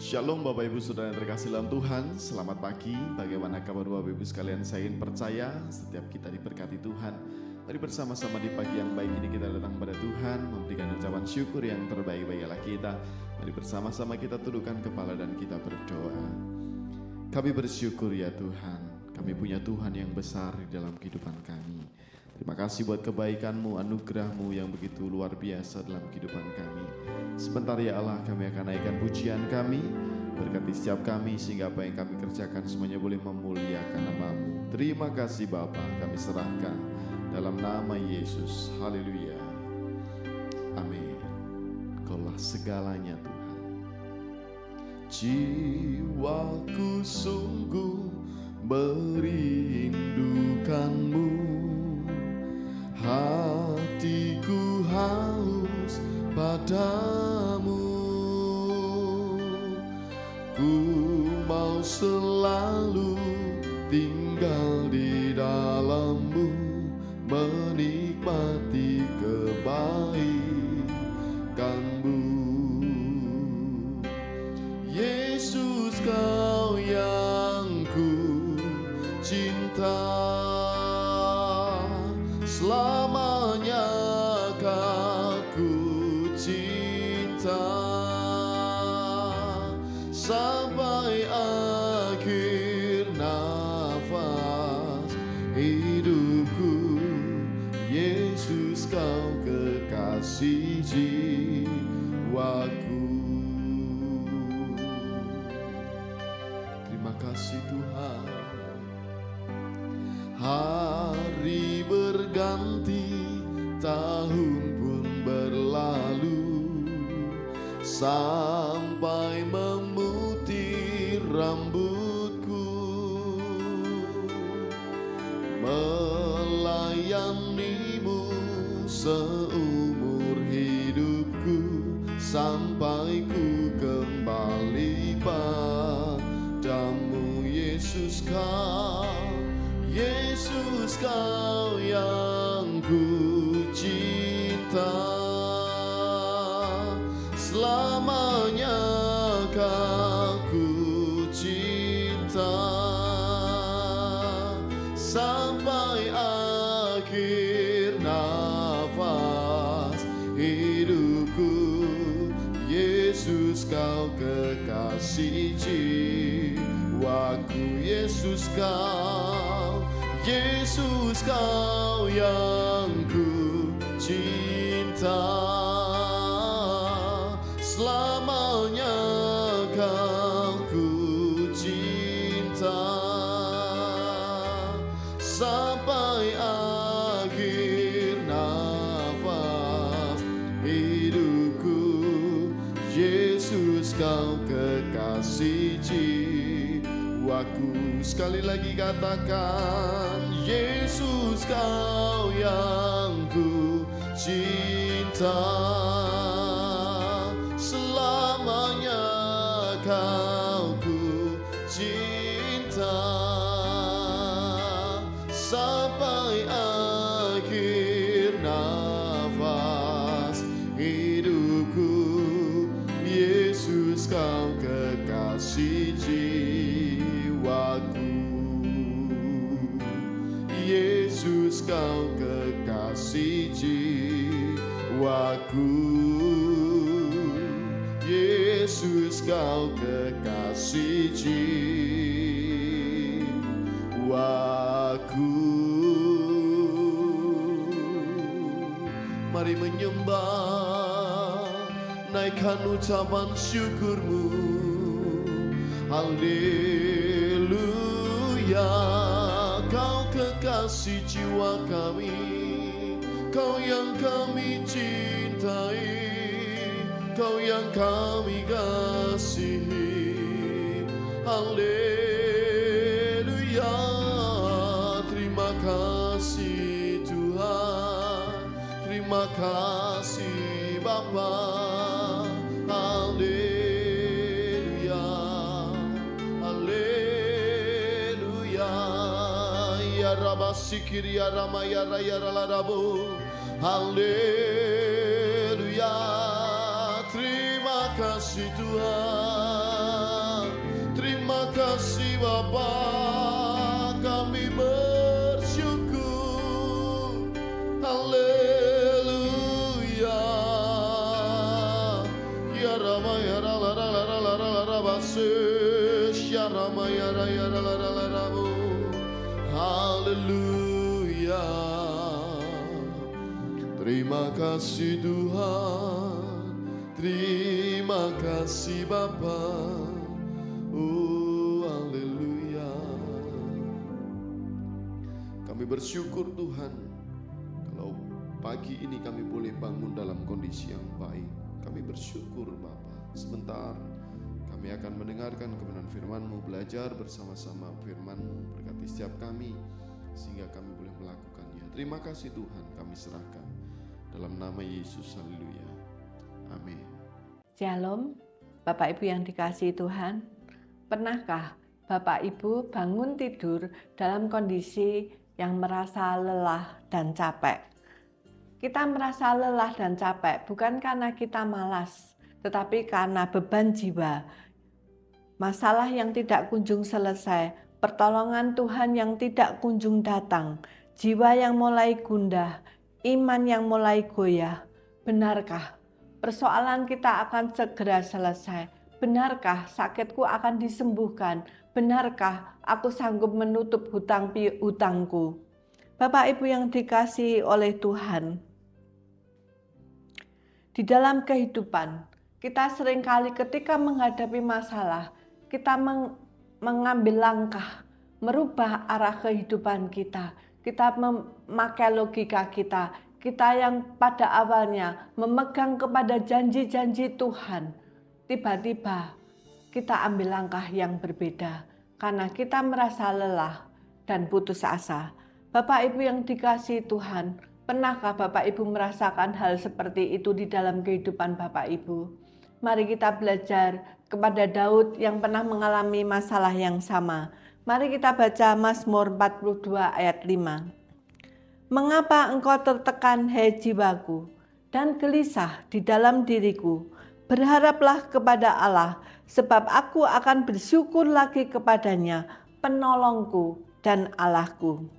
Shalom Bapak Ibu Saudara yang terkasih dalam Tuhan. Selamat pagi. Bagaimana kabar Bapak Ibu sekalian? Saya ingin percaya setiap kita diberkati Tuhan. Mari bersama-sama di pagi yang baik ini kita datang kepada Tuhan, memberikan ucapan syukur yang terbaik bagi Allah kita. Mari bersama-sama kita tundukkan kepala dan kita berdoa. Kami bersyukur ya Tuhan, kami punya Tuhan yang besar di dalam kehidupan kami. Terima kasih buat kebaikan-Mu, anugerah-Mu yang begitu luar biasa dalam kehidupan kami. Sebentar ya Allah, kami akan naikkan pujian kami, berkati setiap kami sehingga apa yang kami kerjakan semuanya boleh memuliakan nama-Mu. Terima kasih Bapa, kami serahkan dalam nama Yesus. Haleluya. Amin. Kaulah segalanya Tuhan. Jiwaku sungguh merindukan-Mu, hatiku haus padamu. Ku mau selalu tinggal di dalam-Mu, menikmati kebaikan-Mu. Yesus, Kau yang ku cinta, selamanya Ku cinta, sampai akhir nafas hidupku. Yesus, Kau kekasih jiwaku. Terima kasih Tuhan. Hari berganti, tahun pun berlalu, sampai memutih rambutku. Melayani-Mu seumur hidupku, sampai ku kembali padamu. Yesus, Kau yang ku cinta, selamanya Kau ku cinta, sampai akhir nafas hidupku. Yesus, Kau kekasih jiwaku. Yesus, Kau yang ku cinta, selamanya Kau ku cinta, sampai akhir nafas hidupku. Yesus, Kau kekasih jiwaku. Sekali lagi katakan, Yesus, Kau yang ku cinta, selamanya Kau ku cinta, sampai akhir nafas hidupku. Yesus, Kau kekasih jiwaku. Yesus, Kau kekasih jiwaku. Yesus, Kau kekasih jiwaku. Mari menyembah, naikkan ucapan syukur-Mu. Haleluya. Kau kekasih jiwa kami, Kau yang kami cintai, Kau yang kami kasihi. Haleluya. Terima kasih Tuhan, terima kasih Bapa. Haleluya, haleluya. Ya Rabasikir ya Ramaya Raya Ralarabu. Haleluya. Terima kasih Tuhan. Terima kasih Bapa, kami bersyukur. Haleluya. Ya Rama ya la la la la la la la basis ya Rama ya la la la la la. Haleluya. Terima kasih Tuhan, terima kasih Bapa. Oh haleluya. Kami bersyukur Tuhan, kalau pagi ini kami boleh bangun dalam kondisi yang baik. Kami bersyukur Bapa. Sebentar kami akan mendengarkan kebenaran firman-Mu, belajar bersama-sama firman-Mu. Berkati setiap kami sehingga kami boleh melakukannya. Terima kasih Tuhan, kami serahkan dalam nama Yesus. Haleluya. Amin. Shalom, Bapak Ibu yang dikasihi Tuhan. Pernahkah Bapak Ibu bangun tidur dalam kondisi yang merasa lelah dan capek? Kita merasa lelah dan capek bukan karena kita malas, tetapi karena beban jiwa. Masalah yang tidak kunjung selesai, pertolongan Tuhan yang tidak kunjung datang, jiwa yang mulai gundah, iman yang mulai goyah. Benarkah persoalan kita akan segera selesai? Benarkah sakitku akan disembuhkan? Benarkah aku sanggup menutup hutang-hutangku? Bapak Ibu yang dikasihi oleh Tuhan, di dalam kehidupan kita seringkali ketika menghadapi masalah, kita mengambil langkah, merubah arah kehidupan kita. Kita memakai logika kita yang pada awalnya memegang kepada janji-janji Tuhan. Tiba-tiba kita ambil langkah yang berbeda karena kita merasa lelah dan putus asa. Bapak Ibu yang dikasihi Tuhan, pernahkah Bapak Ibu merasakan hal seperti itu di dalam kehidupan Bapak Ibu? Mari kita belajar kepada Daud yang pernah mengalami masalah yang sama. Mari kita baca Mazmur 42 ayat 5. Mengapa engkau tertekan, hai jiwaku, dan gelisah di dalam diriku? Berharaplah kepada Allah, sebab aku akan bersyukur lagi kepadanya, penolongku dan Allahku.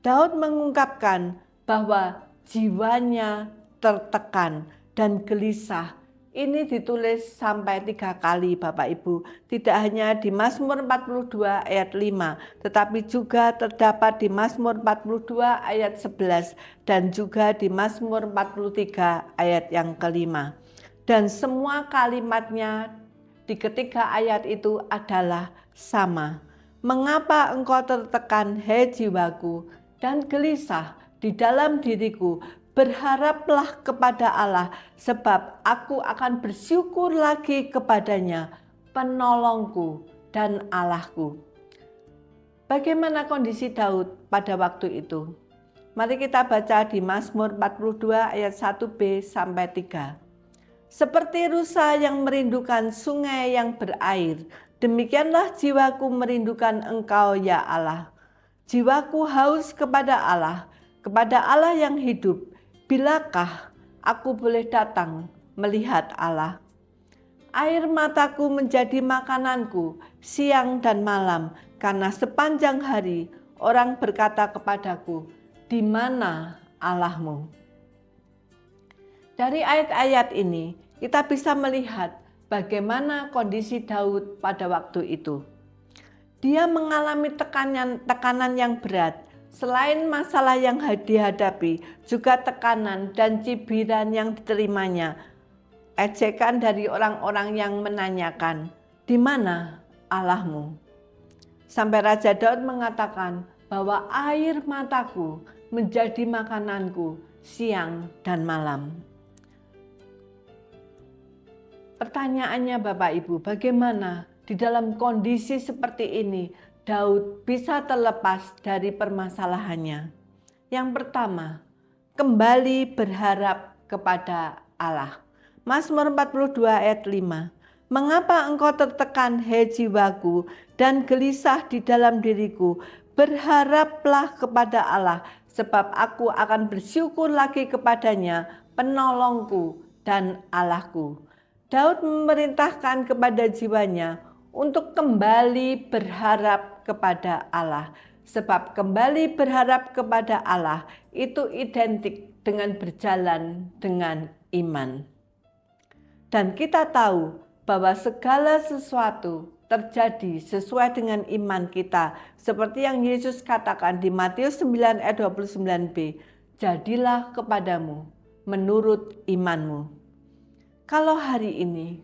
Daud mengungkapkan bahwa jiwanya tertekan dan gelisah. Ini ditulis sampai 3 kali Bapak Ibu. Tidak hanya di Mazmur 42 ayat 5, tetapi juga terdapat di Mazmur 42 ayat 11 dan juga di Mazmur 43 ayat yang kelima. Dan semua kalimatnya di ketiga ayat itu adalah sama. Mengapa engkau tertekan, hai jiwaku, dan gelisah di dalam diriku? Berharaplah kepada Allah, sebab aku akan bersyukur lagi kepadanya, penolongku dan Allahku. Bagaimana kondisi Daud pada waktu itu? Mari kita baca di Mazmur 42 ayat 1b sampai 3. Seperti rusa yang merindukan sungai yang berair, demikianlah jiwaku merindukan Engkau ya Allah. Jiwaku haus kepada Allah yang hidup. Bilakah aku boleh datang melihat Allah? Air mataku menjadi makananku siang dan malam, karena sepanjang hari orang berkata kepadaku, di mana Allahmu? Dari ayat-ayat ini kita bisa melihat bagaimana kondisi Daud pada waktu itu. Dia mengalami tekanan yang berat. Selain masalah yang dihadapi, juga tekanan dan cibiran yang diterimanya. Ejekan dari orang-orang yang menanyakan, di mana Allahmu? Sampai Raja Daud mengatakan bahwa air mataku menjadi makananku siang dan malam. Pertanyaannya Bapak Ibu, bagaimana di dalam kondisi seperti ini Daud bisa terlepas dari permasalahannya? Yang pertama, kembali berharap kepada Allah. Mazmur 42 ayat 5. Mengapa engkau tertekan, hai jiwaku, dan gelisah di dalam diriku? Berharaplah kepada Allah, sebab aku akan bersyukur lagi kepadanya, penolongku dan Allahku. Daud memerintahkan kepada jiwanya untuk kembali berharap kepada Allah. Sebab kembali berharap kepada Allah itu identik dengan berjalan dengan iman. Dan kita tahu bahwa segala sesuatu terjadi sesuai dengan iman kita. Seperti yang Yesus katakan di Matius 9 ayat 29b, jadilah kepadamu menurut imanmu. Kalau hari ini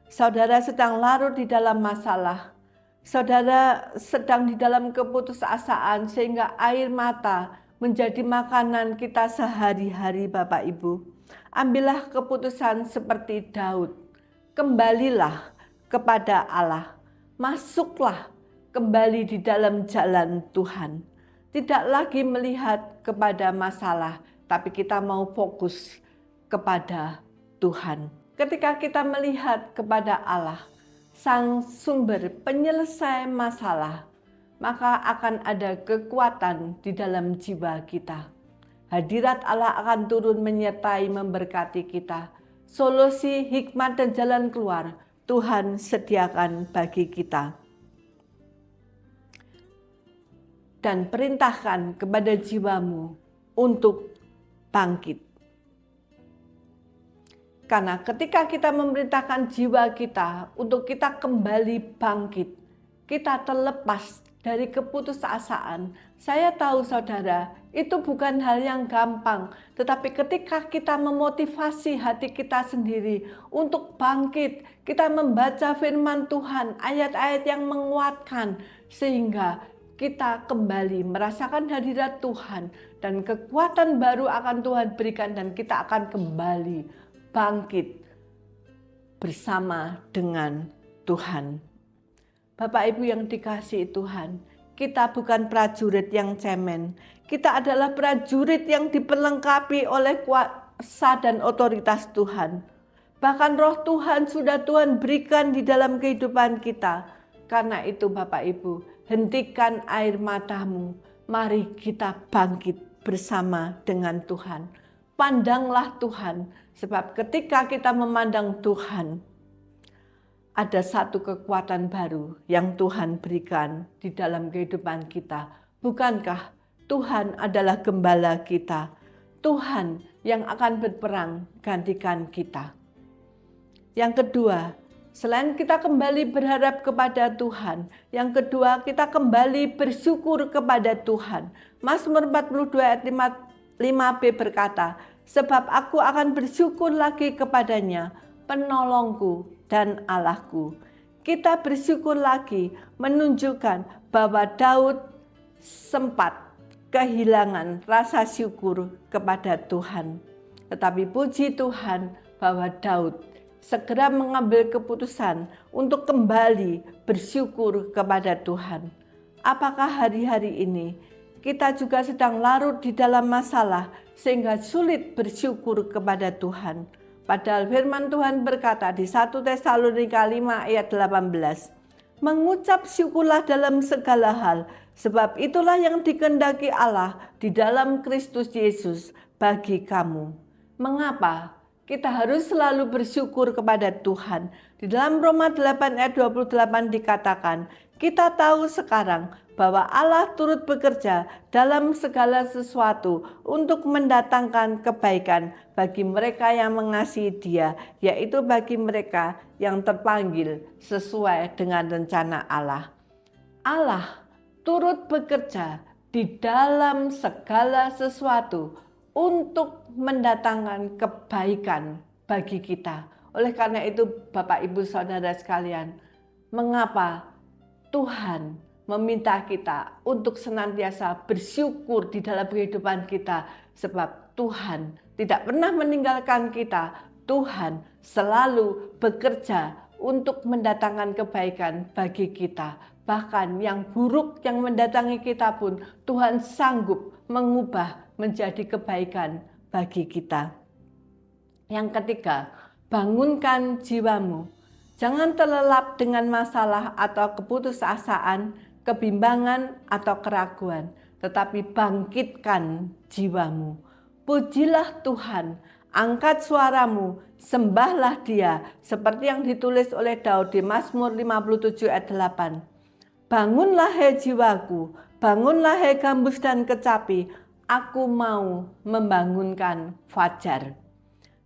saudara sedang larut di dalam masalah, saudara sedang di dalam keputusasaan sehingga air mata menjadi makanan kita sehari-hari Bapak Ibu, ambillah keputusan seperti Daud. Kembalilah kepada Allah. Masuklah kembali di dalam jalan Tuhan. Tidak lagi melihat kepada masalah, tapi kita mau fokus kepada Tuhan. Ketika kita melihat kepada Allah, Sang sumber penyelesai masalah, maka akan ada kekuatan di dalam jiwa kita. Hadirat Allah akan turun menyertai memberkati kita. Solusi, hikmat, dan jalan keluar Tuhan sediakan bagi kita. Dan perintahkan kepada jiwamu untuk bangkit. Karena ketika kita memerintahkan jiwa kita untuk kita kembali bangkit, kita terlepas dari keputusasaan. Saya tahu saudara, itu bukan hal yang gampang. Tetapi ketika kita memotivasi hati kita sendiri untuk bangkit, kita membaca firman Tuhan, ayat-ayat yang menguatkan, sehingga kita kembali merasakan hadirat Tuhan. Dan kekuatan baru akan Tuhan berikan dan kita akan kembali bangkit bersama dengan Tuhan. Bapak Ibu yang dikasihi Tuhan, kita bukan prajurit yang cemen. Kita adalah prajurit yang diperlengkapi oleh kuasa dan otoritas Tuhan. Bahkan roh Tuhan sudah Tuhan berikan di dalam kehidupan kita. Karena itu Bapak Ibu, hentikan air matamu. Mari kita bangkit bersama dengan Tuhan. Pandanglah Tuhan, sebab ketika kita memandang Tuhan, ada satu kekuatan baru yang Tuhan berikan di dalam kehidupan kita. Bukankah Tuhan adalah gembala kita? Tuhan yang akan berperang gantikan kita. Yang kedua, selain kita kembali berharap kepada Tuhan, yang kedua kita kembali bersyukur kepada Tuhan. Mazmur 42 ayat 5b berkata, sebab aku akan bersyukur lagi kepadanya, penolongku dan Allahku. Kita bersyukur lagi menunjukkan bahwa Daud sempat kehilangan rasa syukur kepada Tuhan. Tetapi puji Tuhan bahwa Daud segera mengambil keputusan untuk kembali bersyukur kepada Tuhan. Apakah hari-hari ini kita juga sedang larut di dalam masalah sehingga sulit bersyukur kepada Tuhan? Padahal firman Tuhan berkata di 1 Tesalonika 5 ayat 18, mengucap syukurlah dalam segala hal, sebab itulah yang dikehendaki Allah di dalam Kristus Yesus bagi kamu. Mengapa kita harus selalu bersyukur kepada Tuhan? Di dalam Roma 8 ayat 28 dikatakan, kita tahu sekarang bahwa Allah turut bekerja dalam segala sesuatu untuk mendatangkan kebaikan bagi mereka yang mengasihi Dia, yaitu bagi mereka yang terpanggil sesuai dengan rencana Allah. Allah turut bekerja di dalam segala sesuatu untuk mendatangkan kebaikan bagi kita. Oleh karena itu, Bapak Ibu Saudara sekalian, mengapa Tuhan meminta kita untuk senantiasa bersyukur di dalam kehidupan kita, sebab Tuhan tidak pernah meninggalkan kita. Tuhan selalu bekerja untuk mendatangkan kebaikan bagi kita. Bahkan yang buruk yang mendatangi kita pun Tuhan sanggup mengubah menjadi kebaikan bagi kita. Yang ketiga, bangunkan jiwamu. Jangan terlelap dengan masalah atau keputusasaan, kebimbangan atau keraguan, tetapi bangkitkan jiwamu. Pujilah Tuhan, Angkat suaramu, sembahlah Dia, seperti yang ditulis oleh Daud di Mazmur 57 ayat 8. Bangunlah hai jiwaku, bangunlah hai gambus dan kecapi, aku mau membangunkan fajar.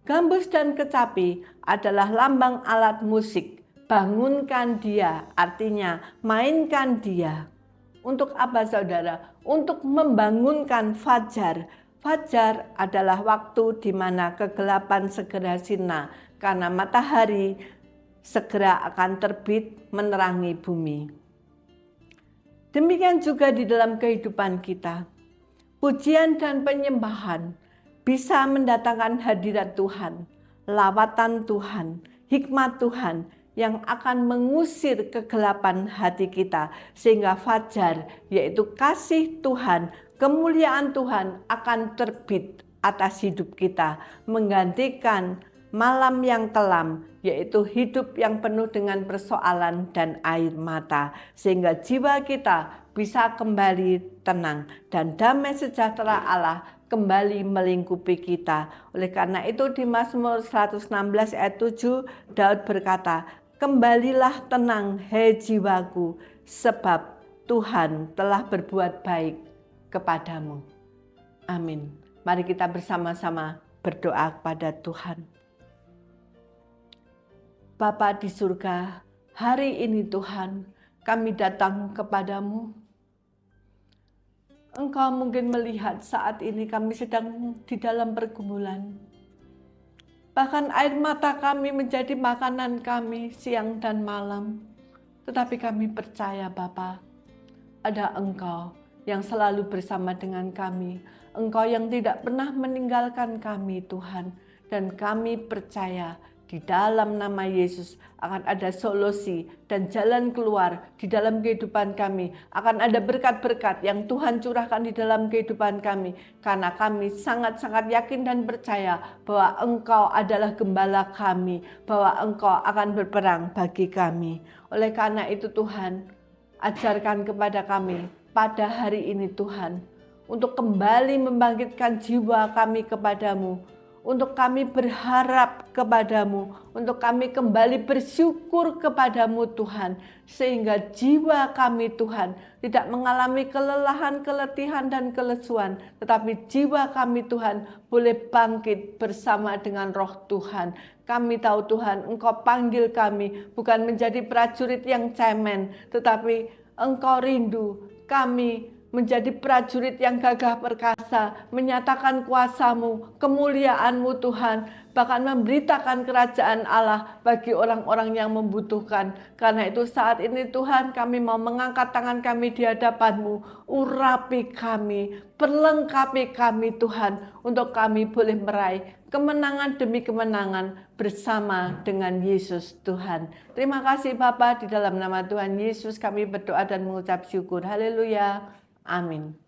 Gambus dan kecapi adalah lambang alat musik. Bangunkan dia, artinya mainkan dia. Untuk apa saudara? Untuk membangunkan fajar. Fajar adalah waktu di mana kegelapan segera sirna karena matahari segera akan terbit menerangi bumi. Demikian juga di dalam kehidupan kita. Pujian dan penyembahan bisa mendatangkan hadirat Tuhan, lawatan Tuhan, hikmat Tuhan yang akan mengusir kegelapan hati kita sehingga fajar, yaitu kasih Tuhan, kemuliaan Tuhan akan terbit atas hidup kita, menggantikan malam yang kelam, yaitu hidup yang penuh dengan persoalan dan air mata, sehingga jiwa kita bisa kembali tenang dan damai sejahtera Allah kembali melingkupi kita. Oleh karena itu di Mazmur 116 ayat 7 Daud berkata, kembalilah tenang hai jiwaku, sebab Tuhan telah berbuat baik kepadamu. Amin. Mari kita bersama-sama berdoa kepada Tuhan. Bapa di surga, hari ini Tuhan kami datang kepadamu. Engkau mungkin melihat saat ini kami sedang di dalam pergumulan. Bahkan air mata kami menjadi makanan kami siang dan malam. Tetapi kami percaya Bapa, ada Engkau yang selalu bersama dengan kami. Engkau yang tidak pernah meninggalkan kami Tuhan. Dan kami percaya di dalam nama Yesus akan ada solusi dan jalan keluar di dalam kehidupan kami. Akan ada berkat-berkat yang Tuhan curahkan di dalam kehidupan kami. Karena kami sangat-sangat yakin dan percaya bahwa Engkau adalah gembala kami. Bahwa Engkau akan berperang bagi kami. Oleh karena itu Tuhan, ajarkan kepada kami pada hari ini Tuhan. Untuk kembali membangkitkan jiwa kami kepadamu. Untuk kami berharap kepadamu, untuk kami kembali bersyukur kepadamu Tuhan, sehingga jiwa kami Tuhan tidak mengalami kelelahan, keletihan dan kelesuan, tetapi jiwa kami Tuhan boleh bangkit bersama dengan roh Tuhan. Kami tahu Tuhan, Engkau panggil kami bukan menjadi prajurit yang cemen, tetapi Engkau rindu kami menjadi prajurit yang gagah perkasa, menyatakan kuasa-Mu, kemuliaan-Mu Tuhan, bahkan memberitakan kerajaan Allah bagi orang-orang yang membutuhkan. Karena itu saat ini Tuhan kami mau mengangkat tangan kami di hadapan-Mu, urapi kami, perlengkapi kami Tuhan, untuk kami boleh meraih kemenangan demi kemenangan bersama dengan Yesus Tuhan. Terima kasih Bapa, di dalam nama Tuhan Yesus kami berdoa dan mengucap syukur. Haleluya. Amin.